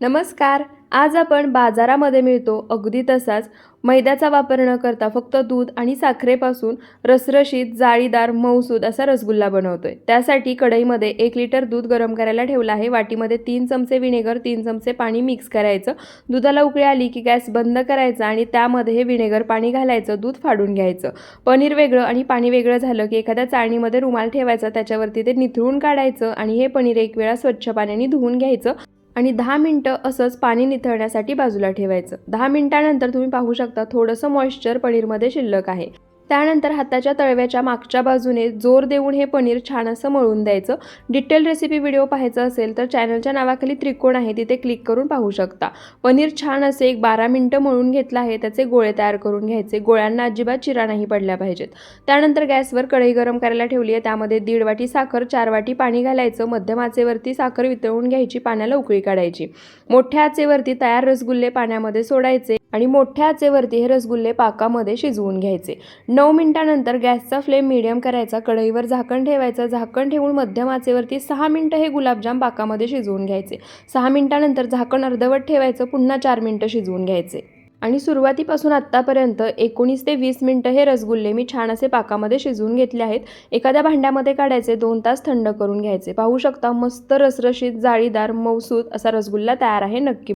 नमस्कार. आज आपण बाजारामध्ये मिळतो अगदी तसाच मैद्याचा वापर न करता फक्त दूध आणि साखरेपासून रसरशीत, जाळीदार, मऊसूद असा रसगुल्ला बनवतोय. त्यासाठी कढईमध्ये 1 लिटर दूध गरम करायला ठेवलं आहे. वाटीमध्ये 3 चमचे व्हिनेगर, 3 चमचे पाणी मिक्स करायचं. दुधाला उकळी आली की गॅस बंद करायचा आणि त्यामध्ये हे व्हिनेगर पाणी घालायचं, दूध फाडून घ्यायचं. पनीर वेगळं आणि पाणी वेगळं झालं की एखाद्या चाळणीमध्ये रुमाल ठेवायचा, त्याच्यावरती ते निथळून काढायचं आणि हे पनीर एक वेळा स्वच्छ पाण्याने धुवून घ्यायचं आणि 10 मिनिटं असंच पाणी निथळण्यासाठी बाजूला ठेवायचं. 10 मिनिटानंतर तुम्ही पाहू शकता थोडंसं मॉइश्चर पनीरमध्ये शिल्लक आहे. त्यानंतर हाताच्या तळव्याच्या मागच्या बाजूने जोर देऊन हे पनीर छान असं मळून द्यायचं. डिटेल रेसिपी व्हिडिओ पाहायचा असेल तर चॅनलच्या नावाखाली त्रिकोण आहे, तिथे क्लिक करून पाहू शकता. पनीर छान असे एक 12 मिनिटं मळून घेतलं आहे. त्याचे गोळे तयार करून घ्यायचे. गोळ्यांना अजिबात चिरा नाही पडल्या पाहिजेत. त्यानंतर गॅसवर कढई गरम करायला ठेवली आहे. त्यामध्ये 1.5 वाटी साखर, 4 वाटी पाणी घालायचं. मध्यम आचेवरती साखर वितळून घ्यायची, पाण्याला उकळी काढायची. मोठ्या आचेवरती तयार रसगुल्ले पाण्यामध्ये सोडायचे आणि मोठ्या आचेवरती हे रसगुल्ले पाकामध्ये शिजवून घ्यायचे. 9 मिनिटानंतर गॅसचा फ्लेम मीडियम करायचा. कढईवर झाकण ठेवायचं. झाकण ठेवून मध्यम आचेवरती 6 मिनिटं हे गुलाबजाम पाकामध्ये शिजवून घ्यायचे. 6 मिनिटानंतर झाकण अर्धवट ठेवायचं. पुन्हा 4 मिनिटं शिजवून घ्यायचे. आणि सुरुवातीपासून आत्तापर्यंत 19 ते 20 मिनिटं हे रसगुल्ले मी छान असे पाकामध्ये शिजवून घेतले आहेत. एखाद्या भांड्यामध्ये काढायचे, 2 तास थंड करून घ्यायचे. पाहू शकता मस्त रसरशीत, जाळीदार, मऊसूत असा रसगुल्ला तयार आहे. नक्की